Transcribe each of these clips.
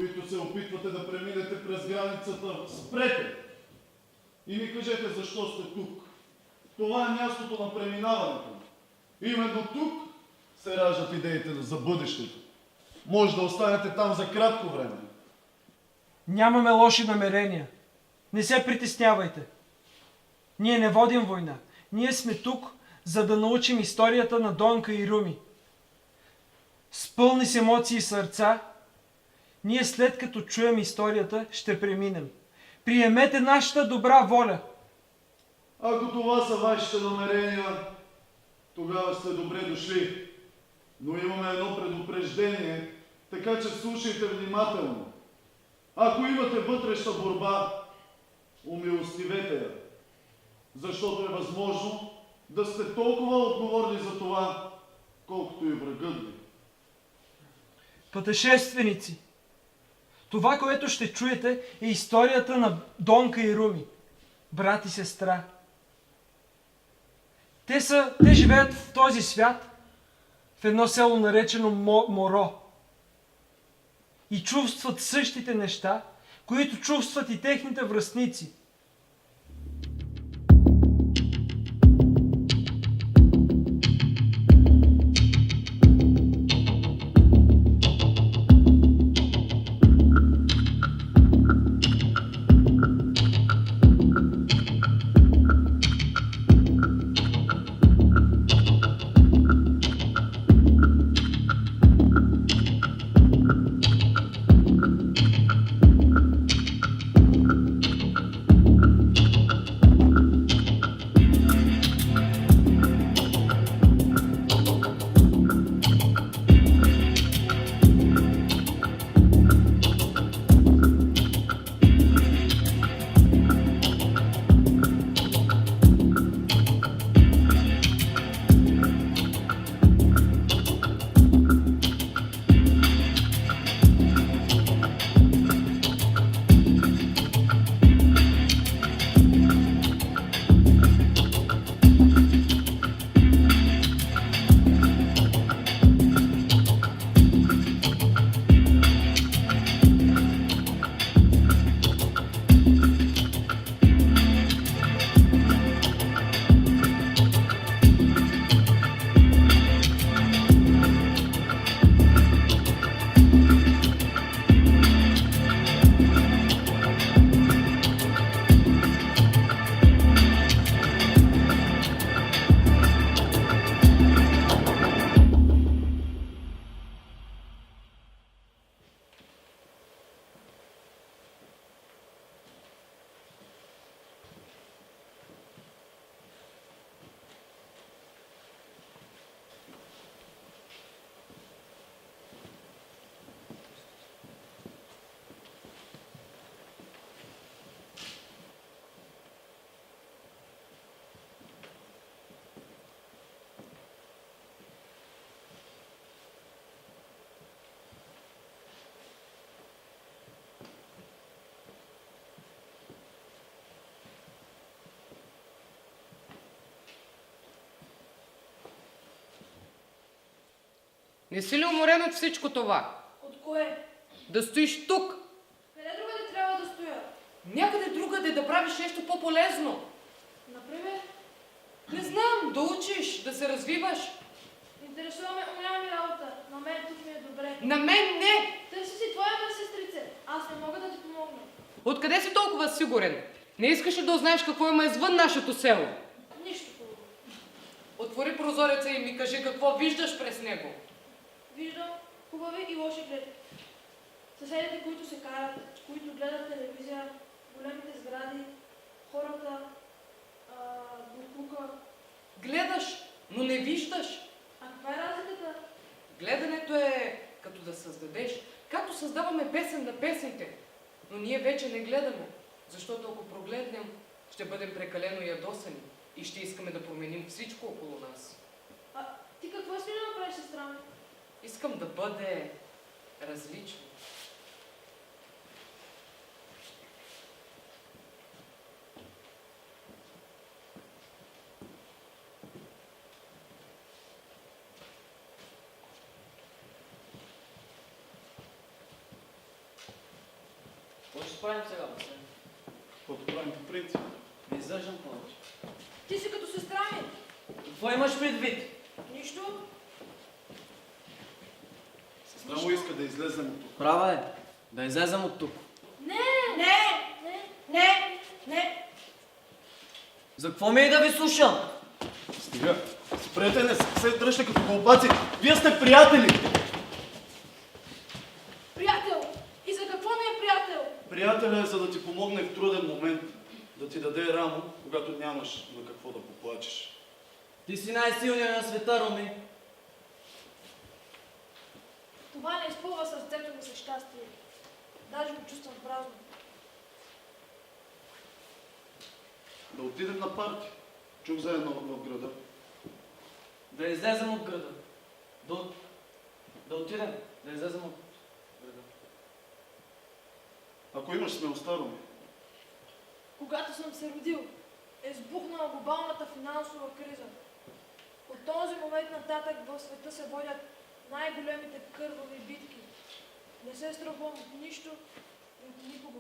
които се опитвате да преминете през границата, спрете! И ми кажете защо сте тук. Това е мястото на преминаването. Именно тук се раждат идеите за бъдещето. Може да останете там за кратко време. Нямаме лоши намерения. Не се притеснявайте. Ние не водим война. Ние сме тук, за да научим историята на Донка и Руми. С пълни с емоции и сърца, ние след като чуем историята, ще преминем. Приемете нашата добра воля. Ако това са вашите намерения, тогава сте добре дошли. Но имаме едно предупреждение, така че слушайте внимателно. Ако имате вътрешна борба, умилостивете я. Защото е възможно да сте толкова отговорни за това, колкото и врагът ви. Пътешественици, това, което ще чуете, е историята на Донка и Руми, брат и сестра. Те живеят в този свят, в едно село наречено Моро. И чувстват същите неща, които чувстват и техните връстници. Не си ли уморен от всичко това? От кое? Да стоиш тук. Къде другаде трябва да стоя? Някъде другаде да правиш нещо по-полезно. Например, Не знам, да учиш, да се развиваш. интересуваме голяма ми работа. На мен тук ми е добре. На мен не! Търси си твоя бе, сестрице. Аз не мога да ти помогна. Откъде си толкова сигурен? Не искаш ли да узнаеш какво има извън нашето село? Нищо хубаво. Отвори прозореца и ми кажи какво виждаш през него. Виждам хубави и лоши гледки. Съседите, които се карат, които гледат телевизия, големите сгради, хората, буклука. Гледаш, но не виждаш. А каква е разликата? Гледането е като да създадеш. Както създаваме песен на песните. Но ние вече не гледаме. Защото ако прогледнем, ще бъдем прекалено ядосани. И ще искаме да променим всичко около нас. А ти какво искаш да направиш, сестра ми? Искам да бъде различно. Какво ще правим сега, Василе? Каквото правим по принцип. Не издържам повече. Ти си като сестра ми. Какво имаш предвид? Нищо. Сестра му иска да излезем от тук. Права е. Да излезем от тук. Не! Не! Не! Не! Не! За какво ми е да ви слушам? Стига. Спрете, не се дръжте като глупаци. Вие сте приятели. Приятел! И за какво ми е приятел? Приятеля е за да ти помогне в труден момент. Да ти даде рамо, когато нямаш на какво да поплачеш. Ти си най-силният на света, Руми. Това не изпълва сърцето ми с щастие. Даже го чувствам празно. Да отидем на парти. Чух заедно в града. Да излезем от града. Да отидем. Да излезем от града. Ако имаш смелостта, Руми. Когато съм се родил, е избухнала глобалната финансова криза. От този момент нататък в света се водят най-големите кървави битки. Не се страхувам от нищо и от никого.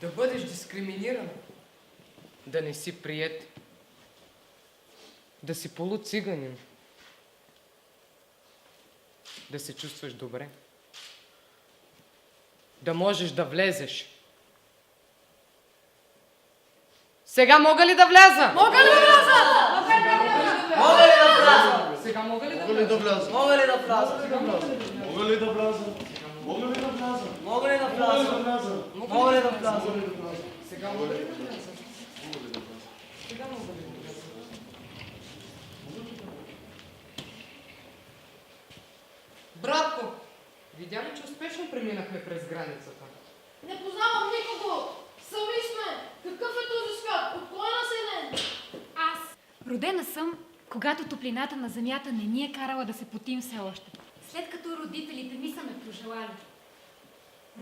Да бъдеш дискриминиран, да не си приет, да си полуциганин, да се чувстваш добре, да можеш да влезеш. Сега мога ли да вляза? Мога ли да вляза? Мога ли да вляза? Сега мога ли да Мога ли да вляза? вляза? Мога ли да вляза? Мога ли да вляза? Мога ли да вляза? Мога ли да Мога ли да вляза? вляза? Мога ли да вляза? Мога ли да вляза? Сега мога ли да вляза? Мога ли да вляза? Сега мога ли да вляза? Братко, видя ли, че успешно преминахме през границата? Не познавам никого. Сами сме. Какъв е този свят? От кой е населен? Аз родена съм, когато топлината на земята не ни е карала да се потим все още. След като родителите ми са ме пожелали.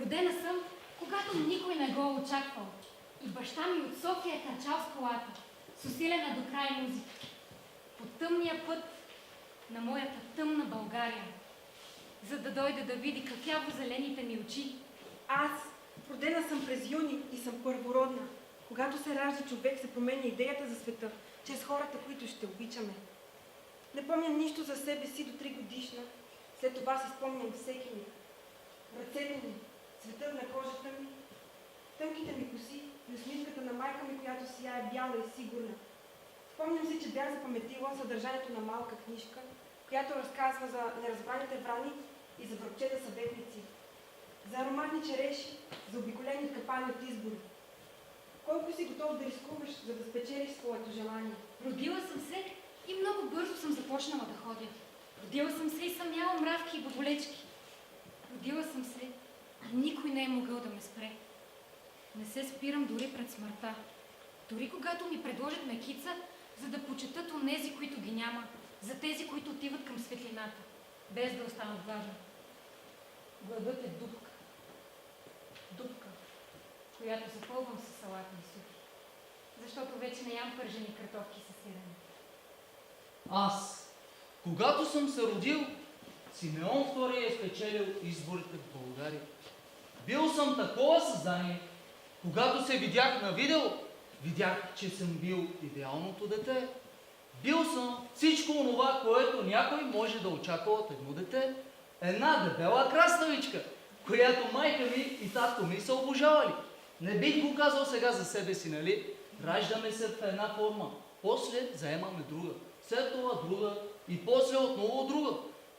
Родена съм, когато никой не го е очаквал. И баща ми от София е търчал с колата, с усилена до край музика. По тъмния път на моята тъмна България, за да дойде да види кафяво зелените ми очи. Аз родена съм през юни и съм първородна. Когато се ражда човек, се променя идеята за света, чрез хората, които ще обичаме. Не помня нищо за себе си до 3 годишна. След това си спомням всеки ми. Ръцете ми, цветът на кожата ми, тънките ми коси и усмивката на майка ми, която сияе бяла и сигурна. Спомням си, че бях запаметила съдържанието на малка книжка, която разказва за неразбраните врани и за връбчета съветници, за ароматни череши, за обиколени от капани от избори. Колко си готов да рискуваш, за да спечелиш своето желание? Родила съм се и много бързо съм започнала да ходя. Родила съм се и съм яла мравки и баболечки. Родила съм се и никой не е могъл да ме спре. Не се спирам дори пред смъртта. Дори когато ми предложат мекица, за да почетат онези, които ги няма, за тези, които отиват към светлината, без да останат гладни. Гладът е дупка. Дупка, която запълвам с салатни супи, защото вече не ям пържени картофки с сирене. Аз, когато съм се родил, Симеон II е спечелил изборите в България. Бил съм такова създание, когато се видях на видео, видях, че съм бил идеалното дете. Бил съм всичко онова, което някой може да очаква от едно дете. Една дебела краставичка, която майка ми и татко ми са обожавали. Не бих го казал сега за себе си, нали? Раждаме се в една форма, после заемаме друга, след това друга и после отново друга,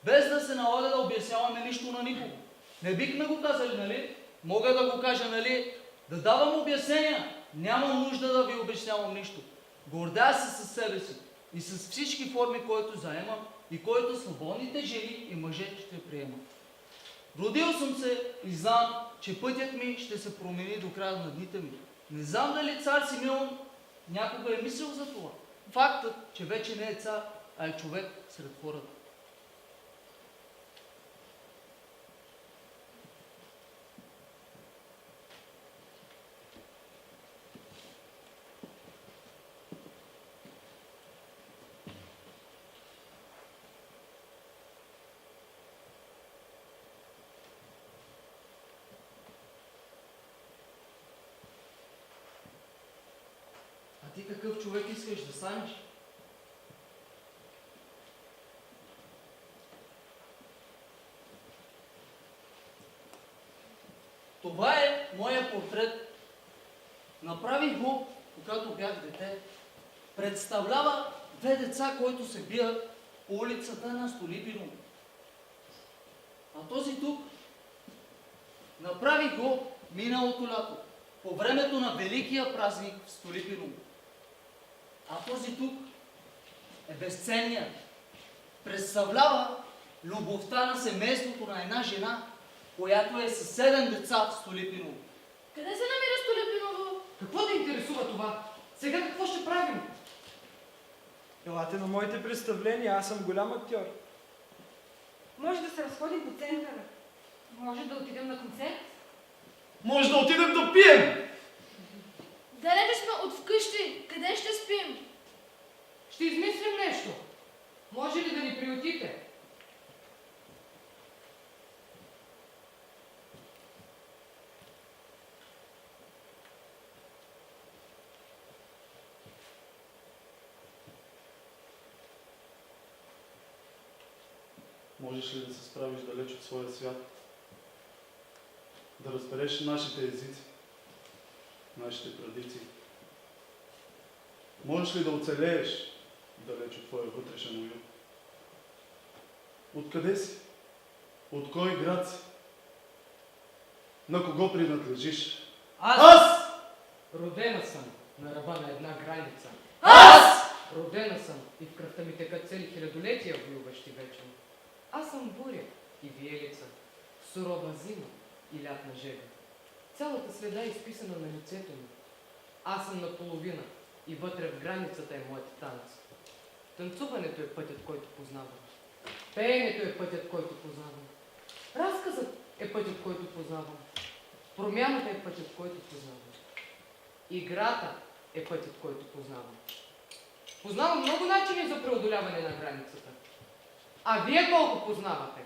без да се налага да обясняваме нищо на никого. Не бихме го казали, нали? Мога да го кажа, нали? Да давам обяснения. Нямам нужда да ви обяснявам нищо. Гордая се със себе си и с всички форми, които заемам и които свободните жени и мъже ще приемат. Родил съм се и знам, че пътят ми ще се промени до края на дните ми. Не знам дали цар Симеон някога е мислил за това. Фактът, че вече не е цар, а е човек сред хората. А ти какъв човек искаш да станеш? Това е моя портрет. Направих го, когато бях дете. Представлява две деца, които се бият по улицата на Столипиново. А този тук направих го миналото лято, по времето на великия празник в Столипиново. А този тук е безценният. Представлява любовта на семейството на една жена, която е със 7 деца в Столипиново. Къде се намира Столипиново? Какво те интересува това? Сега какво ще правим? Елате на моите представления, аз съм голям актьор. Може да се разходим по центъра. Може да отидем на концерт? Може да отидем да пием! Далече сме от вкъщи. Къде ще спим? Ще измислим нещо. Може ли да ни приютите? Можеш ли да се справиш далеч от своя свят? Да разбереш нашите езици, нашите традиции? Можеш ли да оцелееш далеч от твоя вътрешен уют? Откъде си? От кой град си? На кого принадлежиш? Аз! Родена съм на ръба на една граница. Родена съм и в кръвта ми текат цели хилядолетия, воюващи вечно. Аз съм буря и виелица, сурова зима и лятна жега. Цялата следа е изписана на лицето ми. Аз съм наполовина и вътре в границата е моят танц. Танцуването е пътят, който познавам. Пеенето е пътят, който познавам. Разказът е пътят, който познавам. Промяната е пътят, който познавам. Играта е пътят, който познавам. Познавам много начини за преодоляване на границата. А вие колко познавате?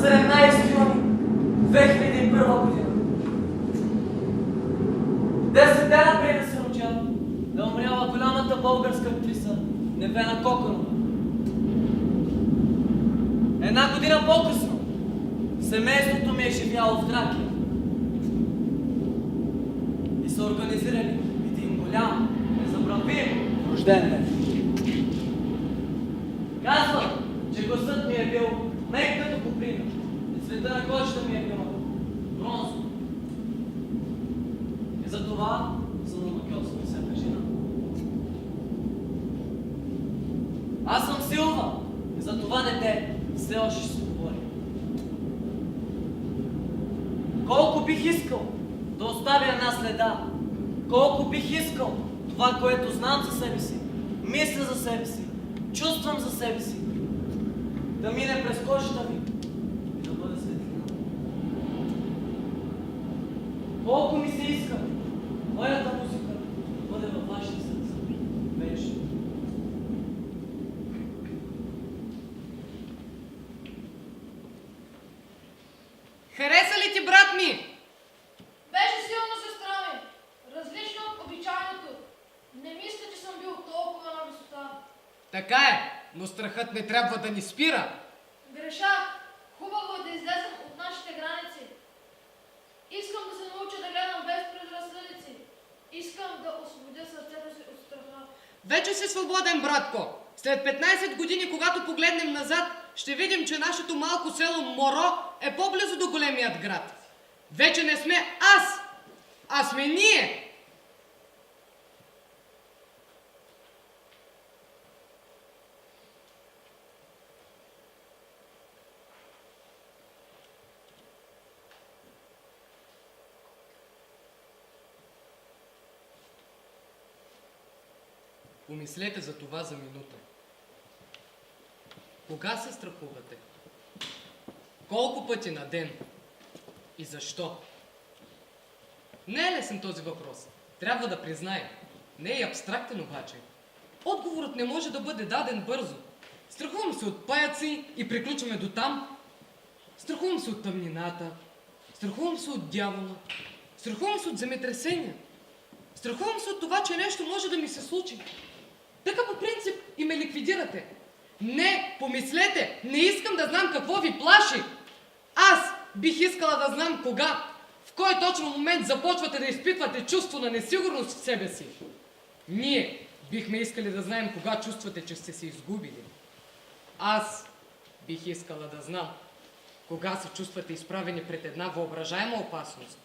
17 юни 2001 година. 10 дена преди да се родя, да умряла голямата българска актриса Невена Коконова. Една година по-късно семейството ми е живяло в Тракия и са организирали един голям, незабравим рожден ден. Казвам, че гласът ми е бил мек като куприна и цвета на кожата ми е била бронзов. И затова съм омакьосан на всяка жена. Аз съм Силва и за това дете все още ще се говори. Колко бих искал да оставя една следа, колко бих искал това, което знам за себе си, мисля за себе си, чувствам за себе си, да мине през кожата ви и да бъде светлина. Колко ми се иска моята музика да бъде във вашите сърца вечно. Хареса ли ти, брат ми? Беше силно, сестра ми. Различно от обичайното. Не мисля, че съм бил толкова на висота. Така е, но страхът не трябва да ни спира. Грешах. Хубаво е да излезем от нашите граници. Искам да се науча да гледам без предразсъдици. Искам да освободя сърцето си от страха. Вече си свободен, братко. След 15 години, когато погледнем назад, ще видим, че нашето малко село Моро е по-близо до големият град. Вече не сме аз, а сме ние. Помислете за това за минута. Кога се страхувате? Колко пъти на ден? И защо? Не е лесен този въпрос. Трябва да призная. Не е абстрактен обаче. Отговорът не може да бъде даден бързо. Страхувам се от паяци и приключваме до там. Страхувам се от тъмнината. Страхувам се от дявола. Страхувам се от земетресения. Страхувам се от това, че нещо може да ми се случи. Така по принцип и ме ликвидирате. Не, помислете, не искам да знам какво ви плаши. Аз бих искала да знам кога, в кой точно момент започвате да изпитвате чувство на несигурност в себе си. Ние бихме искали да знаем кога чувствате, че сте се изгубили. Аз бих искала да знам кога се чувствате изправени пред една въображаема опасност.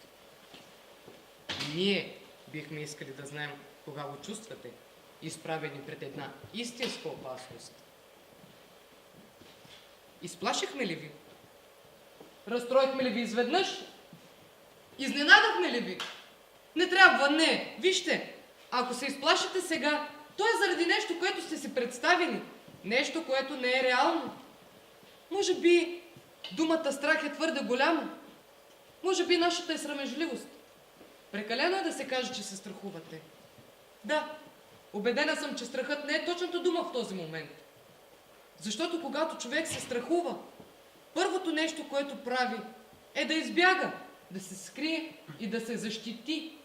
Ние бихме искали да знаем кога го чувствате изправени пред една истинска опасност. Изплашихме ли ви? Разстроихме ли ви изведнъж? Изненадахме ли ви? Не трябва, не. Вижте, ако се изплашите сега, то е заради нещо, което сте си представили. Нещо, което не е реално. Може би думата страх е твърде голяма. Може би нашата е срамежливост. Прекалено е да се каже, че се страхувате. Да, убедена съм, че страхът не е точната дума в този момент. Защото когато човек се страхува, първото нещо, което прави, е да избяга, да се скрие и да се защити.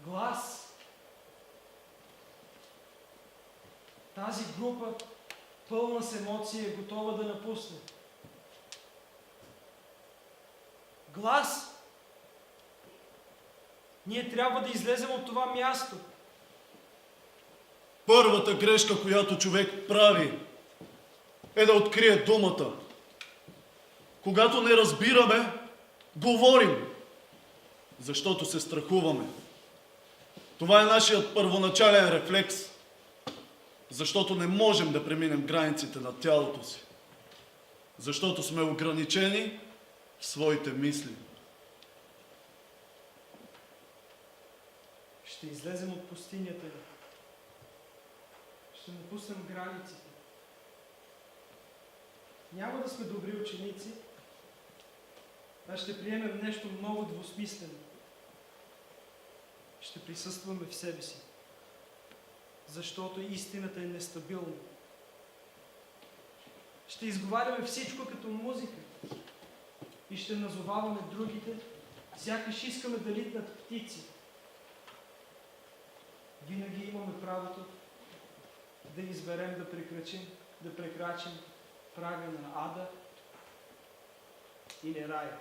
Глас. Тази група, пълна с емоции, е готова да напусне. Глас. Ние трябва да излезем от това място. Първата грешка, която човек прави, е да открие думата. Когато не разбираме, говорим, защото се страхуваме. Това е нашият първоначален рефлекс, защото не можем да преминем границите на тялото си, защото сме ограничени в своите мисли. Ще излезем от пустинята ни. Ще напуснем границите. Няма да сме добри ученици, а ще приемем нещо много двусмислено. ще присъстваме в себе си, защото истината е нестабилна. Ще изговаряме всичко като музика и ще назоваваме другите, сякаш искаме да литнат птици. Винаги имаме правото да изберем да прекрачим прага на ада и не рая.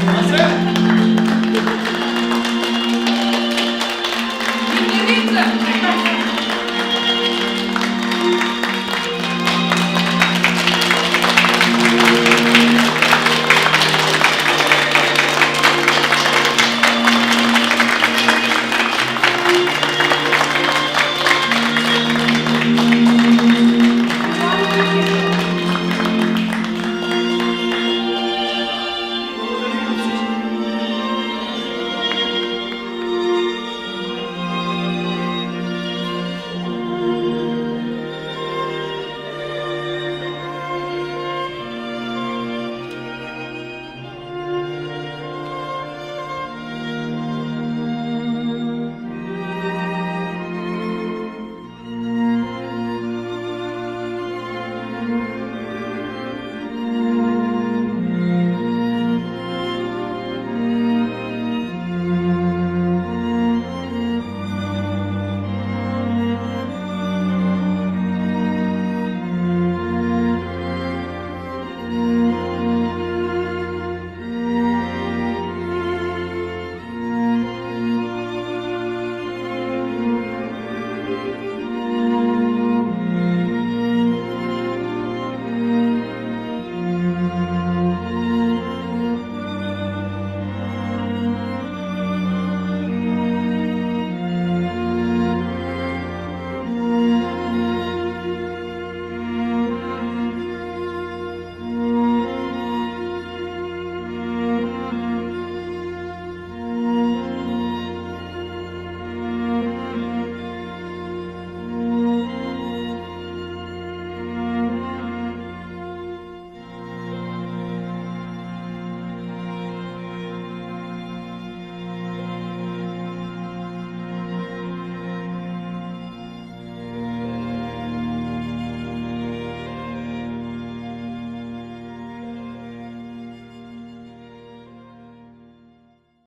Marcel!